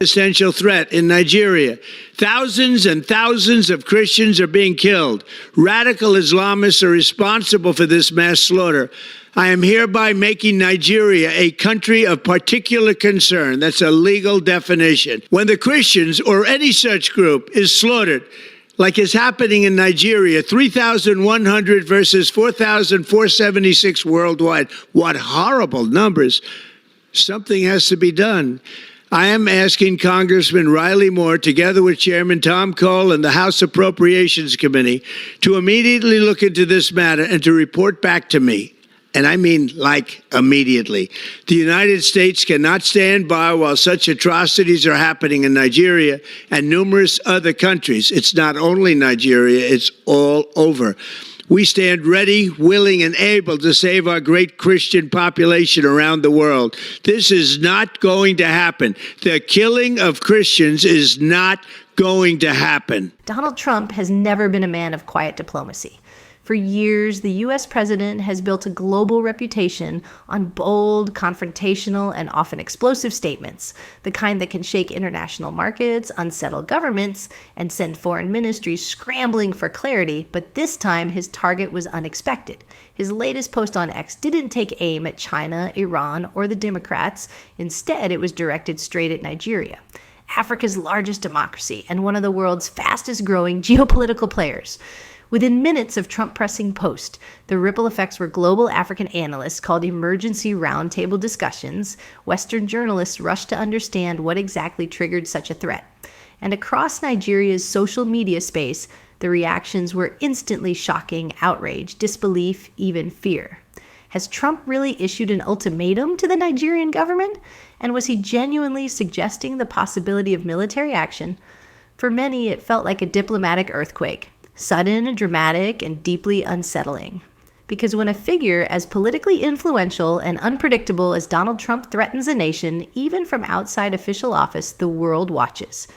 Existential threat in Nigeria. Thousands and thousands of Christians are being killed. Radical Islamists are responsible for this mass slaughter. I am hereby making Nigeria a country of particular concern. That's a legal definition. When the Christians or any such group is slaughtered, like is happening in Nigeria, 3,100 versus 4,476 worldwide. What horrible numbers. Something has to be done. I am asking Congressman Riley Moore, together with Chairman Tom Cole and the House Appropriations Committee, to immediately look into this matter and to report back to me. And I mean, like, immediately. The United States cannot stand by while such atrocities are happening in Nigeria and numerous other countries. It's not only Nigeria, it's all over. We stand ready, willing, and able to save our great Christian population around the world. This is not going to happen. The killing of Christians is not going to happen. Donald Trump has never been a man of quiet diplomacy. For years, the U.S. president has built a global reputation on bold, confrontational, and often explosive statements, the kind that can shake international markets, unsettle governments, and send foreign ministries scrambling for clarity. But this time, his target was unexpected. His latest post on X didn't take aim at China, Iran, or the Democrats. Instead, it was directed straight at Nigeria, Africa's largest democracy and one of the world's fastest growing geopolitical players. Within minutes of Trump pressing post, the ripple effects were global African analysts called emergency roundtable discussions. Western journalists rushed to understand what exactly triggered such a threat. And across Nigeria's social media space, the reactions were instantly shocking, outrage, disbelief, even fear. Has Trump really issued an ultimatum to the Nigerian government? And was he genuinely suggesting the possibility of military action? For many, it felt like a diplomatic earthquake. Sudden and dramatic and deeply unsettling. Because when a figure as politically influential and unpredictable as Donald Trump threatens a nation, even from outside official office, the world watches.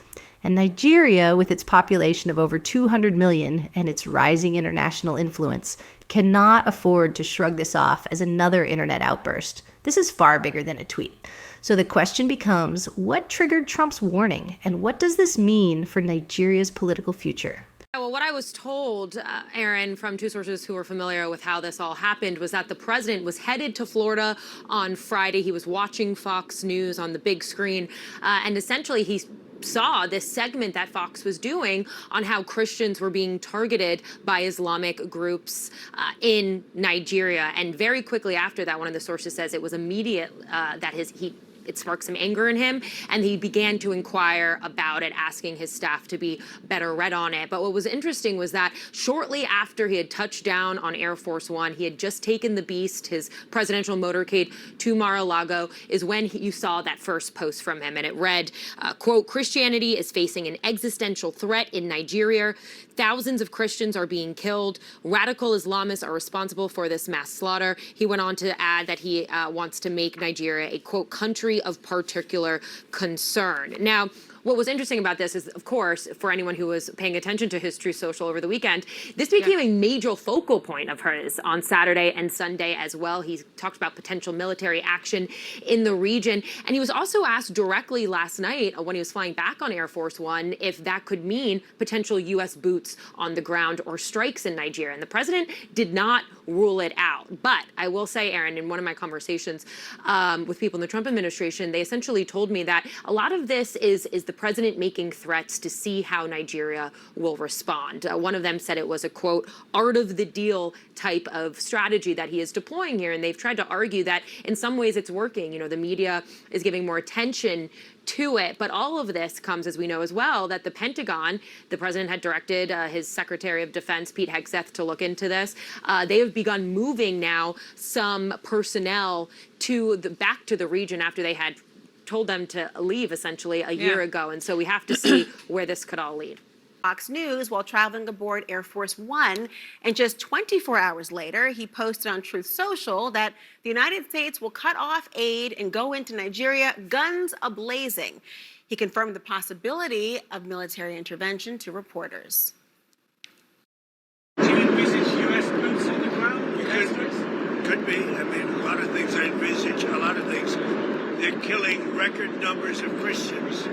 And Nigeria, with its population of over 200 million and its rising international influence, cannot afford to shrug this off as another internet outburst. This is far bigger than a tweet. So the question becomes, what triggered Trump's warning? And what does this mean for Nigeria's political future? Well, what I was told, Aaron, from two sources who were familiar with how this all happened was that the president was headed to Florida on Friday. He was watching Fox News on the big screen, and essentially he saw this segment that Fox was doing on how Christians were being targeted by Islamic groups in Nigeria. And very quickly after that, one of the sources says it was immediate that it sparked some anger in him, and he began to inquire about it, asking his staff to be better read on it. But what was interesting was that shortly after he had touched down on Air Force One, he had just taken the Beast, his presidential motorcade, to Mar-a-Lago, is when you saw that first post from him. And it read, quote, "Christianity is facing an existential threat in Nigeria. Thousands of Christians are being killed. Radical Islamists are responsible for this mass slaughter." He went on to add that he wants to make Nigeria a, quote, country of particular concern. Now, what was interesting about this is, of course, for anyone who was paying attention to his Truth Social over the weekend, this became a major focal point of hers on Saturday and Sunday as well. He talked about potential military action in the region. And he was also asked directly last night when he was flying back on Air Force One if that could mean potential U.S. boots on the ground or strikes in Nigeria. And the president did not rule it out. But I will say, Aaron, in one of my conversations with people in the Trump administration, they essentially told me that a lot of this is the president making threats to see how Nigeria will respond. One of them said it was a, quote, art of the deal type of strategy that he is deploying here. And they've tried to argue that in some ways it's working. You know, the media is giving more attention to it. But all of this comes, as we know as well, that the Pentagon, the president had directed his Secretary of Defense, Pete Hegseth, to look into this. They have begun moving now some personnel back to the region after they had told them to leave essentially a year ago. And so we have to see where this could all lead. Fox News while traveling aboard Air Force One, and just 24 hours later, he posted on Truth Social that the United States will cut off aid and go into Nigeria, guns a-blazing. He confirmed the possibility of military intervention to reporters. Do you envisage U.S. boots on the ground? Could be. I mean, a lot of things I envisage, a lot of things. They're killing record numbers of Christians.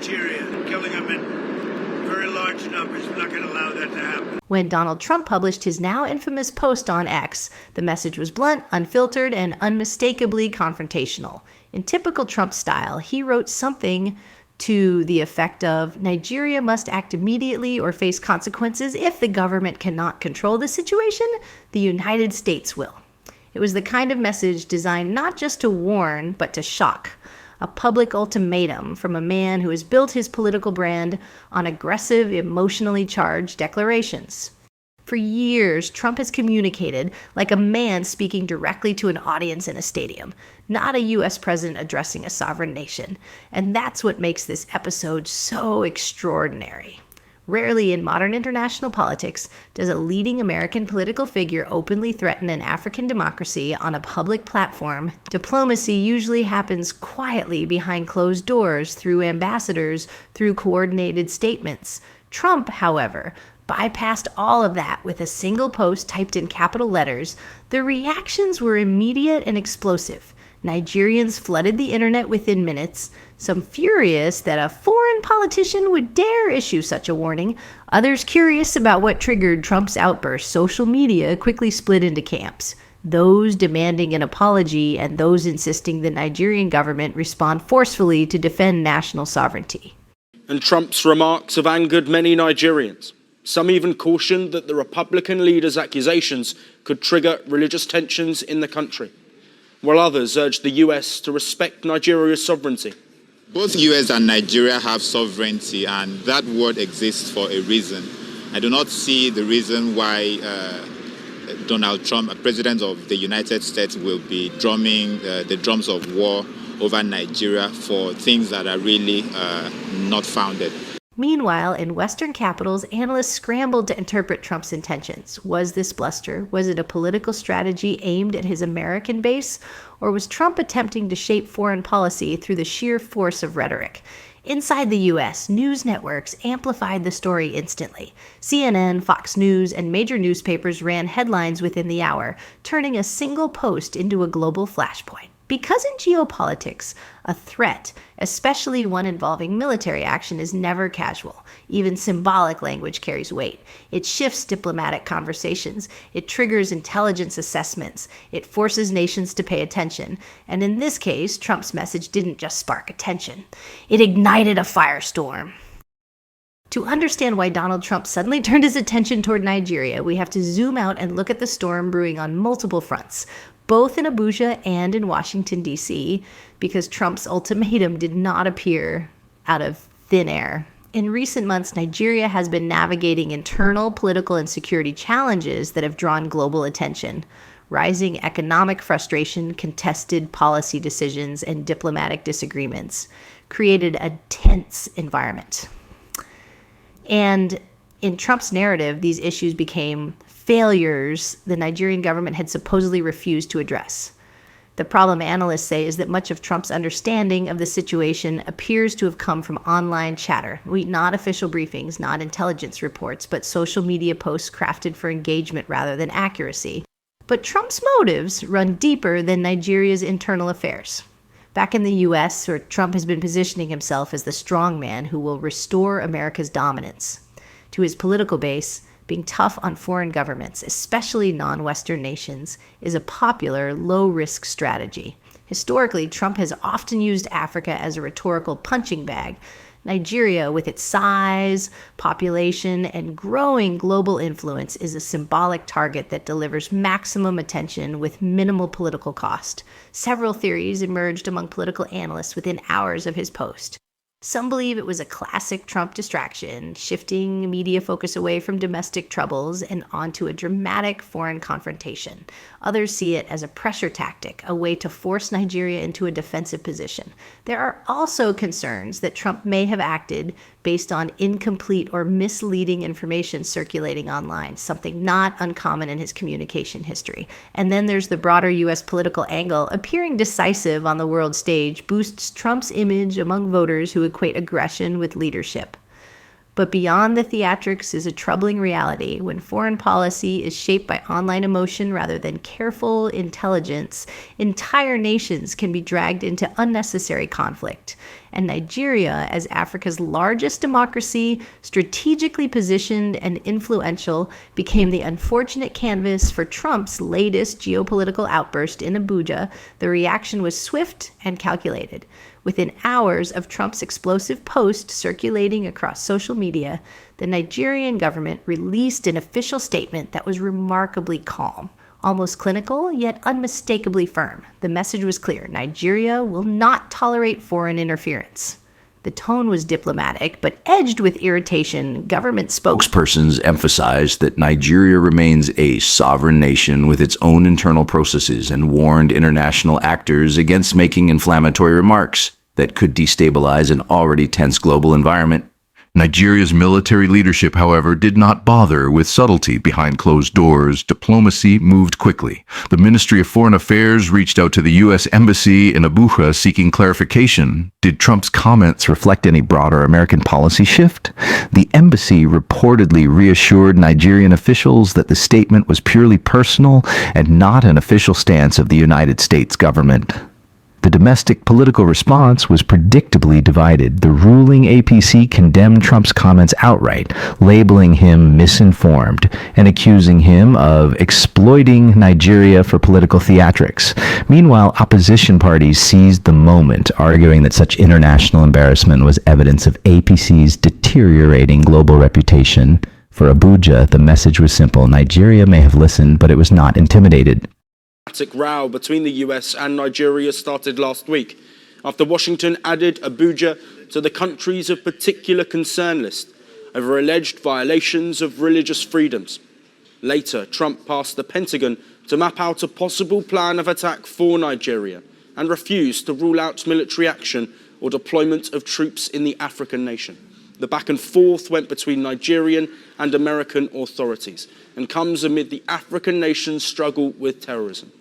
Nigeria, killing them in very large numbers. We're not going to allow that to happen. When Donald Trump published his now infamous post on X, the message was blunt, unfiltered, and unmistakably confrontational. In typical Trump style, he wrote something to the effect of, Nigeria must act immediately or face consequences. If the government cannot control the situation, the United States will. It was the kind of message designed not just to warn, but to shock. A public ultimatum from a man who has built his political brand on aggressive, emotionally charged declarations. For years, Trump has communicated like a man speaking directly to an audience in a stadium, not a U.S. president addressing a sovereign nation. And that's what makes this episode so extraordinary. Rarely in modern international politics does a leading American political figure openly threaten an African democracy on a public platform. Diplomacy usually happens quietly behind closed doors, through ambassadors, through coordinated statements. Trump, however, bypassed all of that with a single post typed in capital letters. The reactions were immediate and explosive. Nigerians flooded the internet within minutes, some furious that a foreign politician would dare issue such a warning, others curious about what triggered Trump's outburst. Social media quickly split into camps, those demanding an apology and those insisting the Nigerian government respond forcefully to defend national sovereignty. And Trump's remarks have angered many Nigerians. Some even cautioned that the Republican leader's accusations could trigger religious tensions in the country, while others urged the US to respect Nigeria's sovereignty. Both US and Nigeria have sovereignty, and that word exists for a reason. I do not see the reason why Donald Trump, President of the United States, will be drumming the drums of war over Nigeria for things that are really not founded. Meanwhile, in Western capitals, analysts scrambled to interpret Trump's intentions. Was this bluster? Was it a political strategy aimed at his American base? Or was Trump attempting to shape foreign policy through the sheer force of rhetoric? Inside the U.S., news networks amplified the story instantly. CNN, Fox News, and major newspapers ran headlines within the hour, turning a single post into a global flashpoint. Because in geopolitics, a threat, especially one involving military action, is never casual. Even symbolic language carries weight. It shifts diplomatic conversations. It triggers intelligence assessments. It forces nations to pay attention. And in this case, Trump's message didn't just spark attention. It ignited a firestorm. To understand why Donald Trump suddenly turned his attention toward Nigeria, we have to zoom out and look at the storm brewing on multiple fronts, both in Abuja and in Washington, D.C., because Trump's ultimatum did not appear out of thin air. In recent months, Nigeria has been navigating internal political and security challenges that have drawn global attention. Rising economic frustration, contested policy decisions, and diplomatic disagreements created a tense environment. And in Trump's narrative, these issues became failures the Nigerian government had supposedly refused to address. The problem, analysts say, is that much of Trump's understanding of the situation appears to have come from online chatter. Not official briefings, not intelligence reports, but social media posts crafted for engagement rather than accuracy. But Trump's motives run deeper than Nigeria's internal affairs. Back in the U.S., where Trump has been positioning himself as the strong man who will restore America's dominance. To his political base, being tough on foreign governments, especially non-Western nations, is a popular, low-risk strategy. Historically, Trump has often used Africa as a rhetorical punching bag. Nigeria, with its size, population, and growing global influence, is a symbolic target that delivers maximum attention with minimal political cost. Several theories emerged among political analysts within hours of his post. Some believe it was a classic Trump distraction, shifting media focus away from domestic troubles and onto a dramatic foreign confrontation. Others see it as a pressure tactic, a way to force Nigeria into a defensive position. There are also concerns that Trump may have acted based on incomplete or misleading information circulating online, something not uncommon in his communication history. And then there's the broader U.S. political angle. Appearing decisive on the world stage boosts Trump's image among voters who equate aggression with leadership. But beyond the theatrics is a troubling reality. When foreign policy is shaped by online emotion rather than careful intelligence, entire nations can be dragged into unnecessary conflict. and Nigeria, as Africa's largest democracy, strategically positioned and influential, became the unfortunate canvas for Trump's latest geopolitical outburst in Abuja. The reaction was swift and calculated. Within hours of Trump's explosive post circulating across social media, the Nigerian government released an official statement that was remarkably calm. Almost clinical, yet unmistakably firm. The message was clear: Nigeria will not tolerate foreign interference. The tone was diplomatic, but edged with irritation. Government Spokespersons emphasized that Nigeria remains a sovereign nation with its own internal processes and warned international actors against making inflammatory remarks that could destabilize an already tense global environment. Nigeria's military leadership, however, did not bother with subtlety behind closed doors. Diplomacy moved quickly. The Ministry of Foreign Affairs reached out to the U.S. Embassy in Abuja seeking clarification. Did Trump's comments reflect any broader American policy shift? The embassy reportedly reassured Nigerian officials that the statement was purely personal and not an official stance of the United States government. The domestic political response was predictably divided. The ruling APC condemned Trump's comments outright, labeling him misinformed and accusing him of exploiting Nigeria for political theatrics. Meanwhile, opposition parties seized the moment, arguing that such international embarrassment was evidence of APC's deteriorating global reputation. For Abuja, the message was simple: Nigeria may have listened, but it was not intimidated. Row between the US and Nigeria started last week after Washington added Abuja to the countries of particular concern list over alleged violations of religious freedoms. Later, Trump passed the Pentagon to map out a possible plan of attack for Nigeria and refused to rule out military action or deployment of troops in the African nation. The back and forth went between Nigerian and American authorities and comes amid the African nation's struggle with terrorism.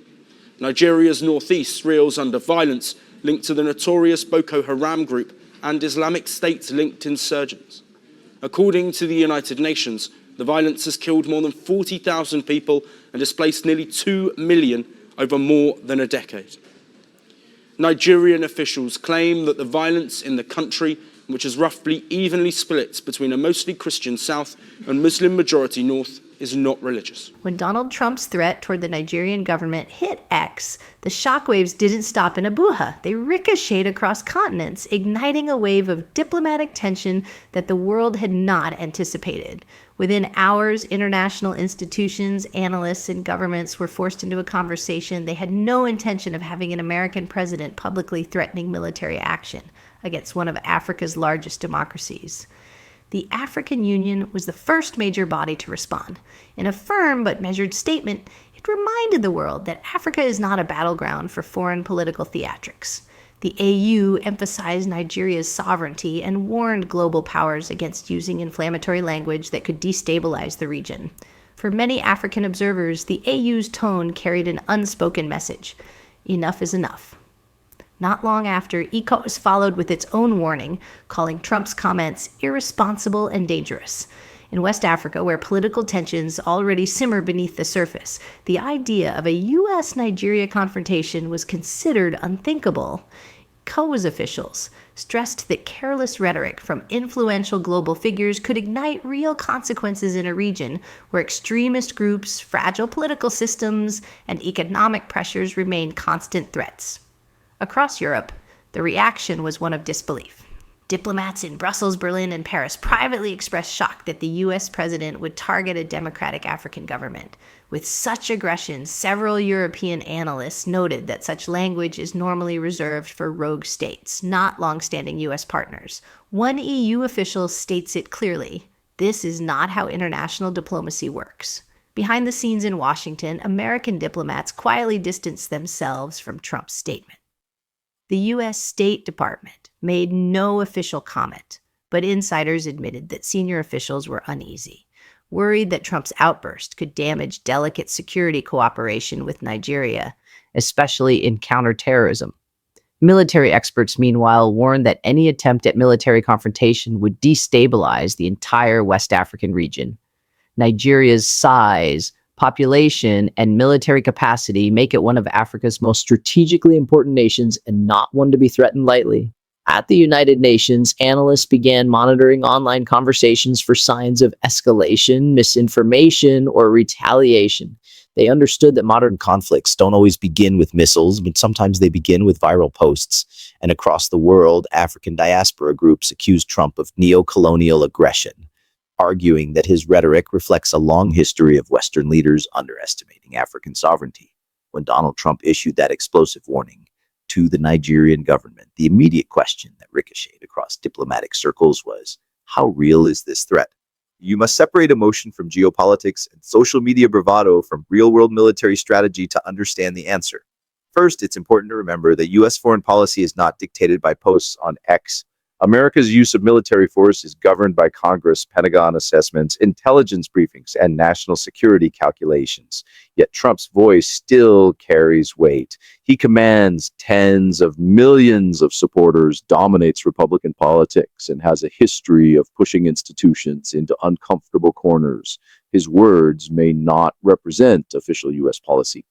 Nigeria's northeast reels under violence linked to the notorious Boko Haram group and Islamic State-linked insurgents. According to the United Nations, the violence has killed more than 40,000 people and displaced nearly 2 million over more than a decade. Nigerian officials claim that the violence in the country, which is roughly evenly split between a mostly Christian south and Muslim-majority north, is not religious. When Donald Trump's threat toward the Nigerian government hit X, the shockwaves didn't stop in Abuja. They ricocheted across continents, igniting a wave of diplomatic tension that the world had not anticipated. Within hours, international institutions, analysts, and governments were forced into a conversation. They had no intention of having an American president publicly threatening military action against one of Africa's largest democracies. The African Union was the first major body to respond. In a firm but measured statement, it reminded the world that Africa is not a battleground for foreign political theatrics. The AU emphasized Nigeria's sovereignty and warned global powers against using inflammatory language that could destabilize the region. For many African observers, the AU's tone carried an unspoken message: enough is enough. Not long after, ECOWAS followed with its own warning, calling Trump's comments irresponsible and dangerous. In West Africa, where political tensions already simmer beneath the surface, the idea of a U.S.-Nigeria confrontation was considered unthinkable. ECOWAS officials stressed that careless rhetoric from influential global figures could ignite real consequences in a region where extremist groups, fragile political systems, and economic pressures remained constant threats. Across Europe, the reaction was one of disbelief. Diplomats in Brussels, Berlin, and Paris privately expressed shock that the U.S. president would target a democratic African government. With such aggression, several European analysts noted that such language is normally reserved for rogue states, not long-standing U.S. partners. One EU official states it clearly: this is not how international diplomacy works. Behind the scenes in Washington, American diplomats quietly distanced themselves from Trump's statement. The U.S. State Department made no official comment, but insiders admitted that senior officials were uneasy, worried that Trump's outburst could damage delicate security cooperation with Nigeria, especially in counterterrorism. Military experts, meanwhile, warned that any attempt at military confrontation would destabilize the entire West African region. Nigeria's size, population, and military capacity make it one of Africa's most strategically important nations and not one to be threatened lightly. At the United Nations, analysts began monitoring online conversations for signs of escalation, misinformation, or retaliation. They understood that modern conflicts don't always begin with missiles, but sometimes they begin with viral posts. And across the world, African diaspora groups accused Trump of neo-colonial aggression, arguing that his rhetoric reflects a long history of Western leaders underestimating African sovereignty. When Donald Trump issued that explosive warning to the Nigerian government, the immediate question that ricocheted across diplomatic circles was, how real is this threat? You must separate emotion from geopolitics and social media bravado from real-world military strategy to understand the answer. First, it's important to remember that U.S. foreign policy is not dictated by posts on X. America's use of military force is governed by Congress, Pentagon assessments, intelligence briefings, and national security calculations. Yet Trump's voice still carries weight. He commands tens of millions of supporters, dominates Republican politics, and has a history of pushing institutions into uncomfortable corners. His words may not represent official U.S. policy,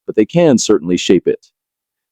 but they can certainly shape it.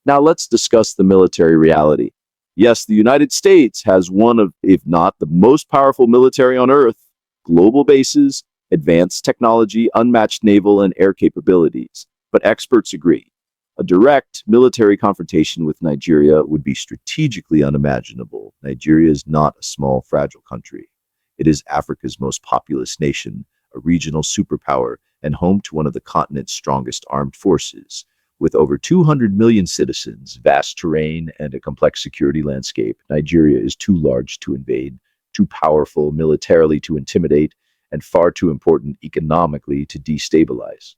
Now let's discuss the military reality. Yes, the United States has one of, if not the most powerful military on Earth, global bases, advanced technology, unmatched naval and air capabilities. But experts agree. A direct military confrontation with Nigeria would be strategically unimaginable. Nigeria is not a small, fragile country. It is Africa's most populous nation, a regional superpower, and home to one of the continent's strongest armed forces. With over 200 million citizens, vast terrain, and a complex security landscape, Nigeria is too large to invade, too powerful militarily to intimidate, and far too important economically to destabilize.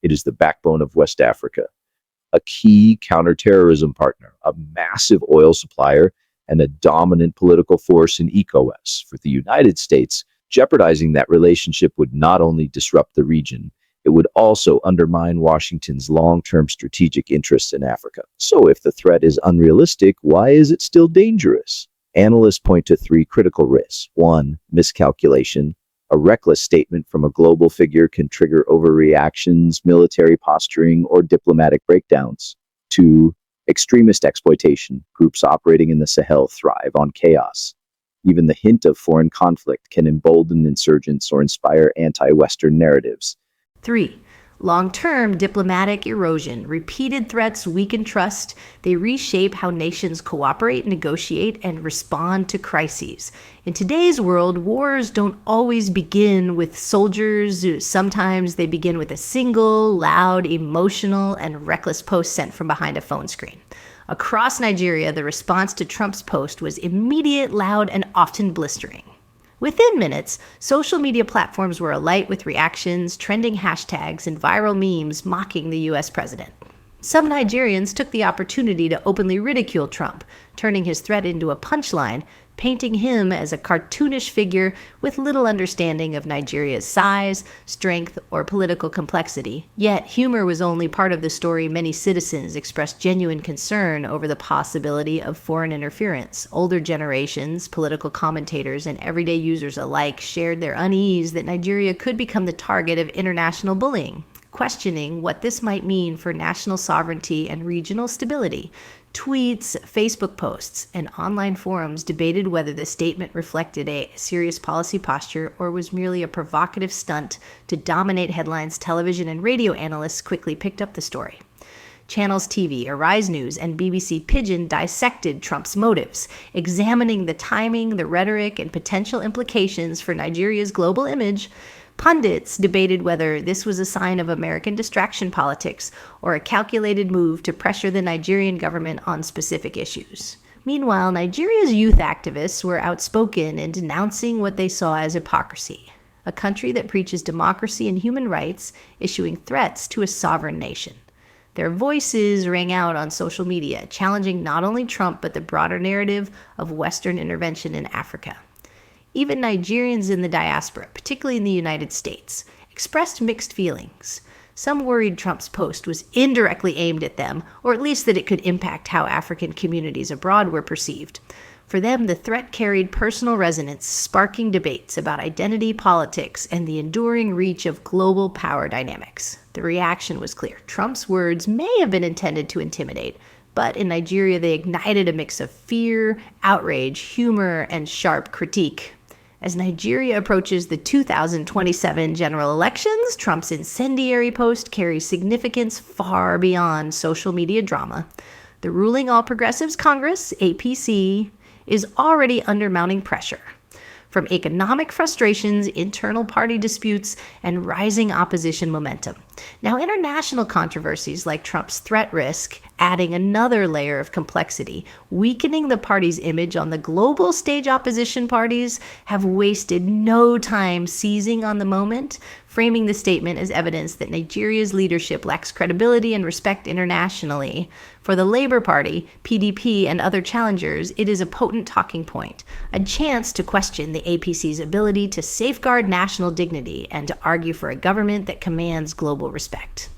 It is the backbone of West Africa, a key counterterrorism partner, a massive oil supplier, and a dominant political force in ECOWAS. For the United States, jeopardizing that relationship would not only disrupt the region, it would also undermine Washington's long-term strategic interests in Africa. So if the threat is unrealistic, why is it still dangerous? Analysts point to three critical risks. 1, miscalculation. A reckless statement from a global figure can trigger overreactions, military posturing, or diplomatic breakdowns. 2, extremist exploitation. Groups operating in the Sahel thrive on chaos. Even the hint of foreign conflict can embolden insurgents or inspire anti-Western narratives. 3. Long-term diplomatic erosion. Repeated threats weaken trust. They reshape how nations cooperate, negotiate, and respond to crises. In today's world, wars don't always begin with soldiers. Sometimes they begin with a single, loud, emotional, and reckless post sent from behind a phone screen. Across Nigeria, the response to Trump's post was immediate, loud, and often blistering. Within minutes, social media platforms were alight with reactions, trending hashtags, and viral memes mocking the U.S. president. Some Nigerians took the opportunity to openly ridicule Trump, turning his threat into a punchline, painting him as a cartoonish figure with little understanding of Nigeria's size, strength, or political complexity. Yet, humor was only part of the story. Many citizens expressed genuine concern over the possibility of foreign interference. Older generations, political commentators, and everyday users alike shared their unease that Nigeria could become the target of international bullying, questioning what this might mean for national sovereignty and regional stability. Tweets, Facebook posts, and online forums debated whether the statement reflected a serious policy posture or was merely a provocative stunt to dominate headlines. Television and radio analysts quickly picked up the story. Channels TV, Arise News, and BBC Pidgin dissected Trump's motives, examining the timing, the rhetoric, and potential implications for Nigeria's global image. Pundits debated whether this was a sign of American distraction politics or a calculated move to pressure the Nigerian government on specific issues. Meanwhile, Nigeria's youth activists were outspoken in denouncing what they saw as hypocrisy, a country that preaches democracy and human rights, issuing threats to a sovereign nation. Their voices rang out on social media, challenging not only Trump but the broader narrative of Western intervention in Africa. Even Nigerians in the diaspora, particularly in the United States, expressed mixed feelings. Some worried Trump's post was indirectly aimed at them, or at least that it could impact how African communities abroad were perceived. For them, the threat carried personal resonance, sparking debates about identity politics and the enduring reach of global power dynamics. The reaction was clear. Trump's words may have been intended to intimidate, But in Nigeria, they ignited a mix of fear, outrage, humor, and sharp critique. As Nigeria approaches the 2027 general elections, Trump's incendiary post carries significance far beyond social media drama. The ruling All Progressives Congress, APC, is already under mounting pressure from economic frustrations, internal party disputes, and rising opposition momentum. Now, international controversies like Trump's threat risk, adding another layer of complexity, weakening the party's image on the global stage. Opposition parties have wasted no time seizing on the moment, framing the statement as evidence that Nigeria's leadership lacks credibility and respect internationally. For the Labour Party, PDP, and other challengers, it is a potent talking point, a chance to question the APC's ability to safeguard national dignity and to argue for a government that commands global respect.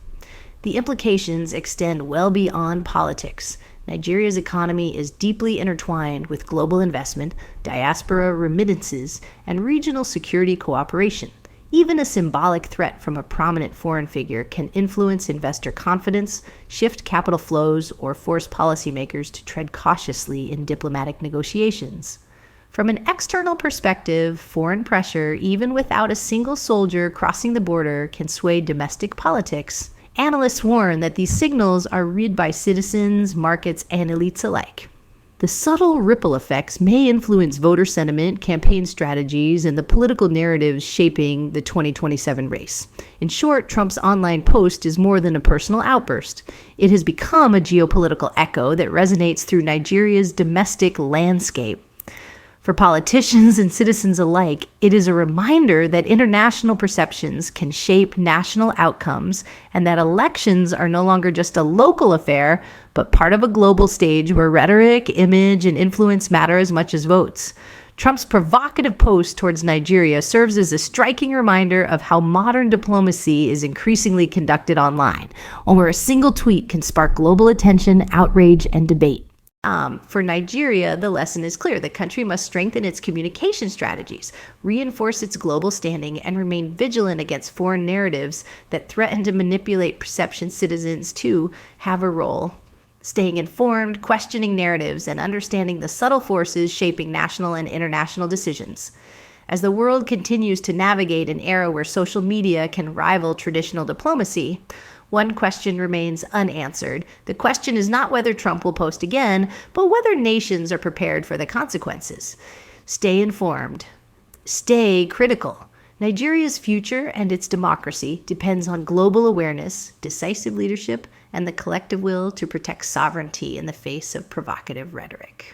The implications extend well beyond politics. Nigeria's economy is deeply intertwined with global investment, diaspora remittances, and regional security cooperation. Even a symbolic threat from a prominent foreign figure can influence investor confidence, shift capital flows, or force policymakers to tread cautiously in diplomatic negotiations. From an external perspective, foreign pressure, even without a single soldier crossing the border, can sway domestic politics. Analysts warn that these signals are read by citizens, markets, and elites alike. The subtle ripple effects may influence voter sentiment, campaign strategies, and the political narratives shaping the 2027 race. In short, Trump's online post is more than a personal outburst. It has become a geopolitical echo that resonates through Nigeria's domestic landscape. For politicians and citizens alike, it is a reminder that international perceptions can shape national outcomes and that elections are no longer just a local affair, but part of a global stage where rhetoric, image, and influence matter as much as votes. Trump's provocative post towards Nigeria serves as a striking reminder of how modern diplomacy is increasingly conducted online, where a single tweet can spark global attention, outrage, and debate. For Nigeria, the lesson is clear. The country must strengthen its communication strategies, reinforce its global standing, and remain vigilant against foreign narratives that threaten to manipulate perception. Citizens, too, have a role. Staying informed, questioning narratives, and understanding the subtle forces shaping national and international decisions. As the world continues to navigate an era where social media can rival traditional diplomacy, one question remains unanswered. The question is not whether Trump will post again, but whether nations are prepared for the consequences. Stay informed. Stay critical. Nigeria's future and its democracy depends on global awareness, decisive leadership, and the collective will to protect sovereignty in the face of provocative rhetoric.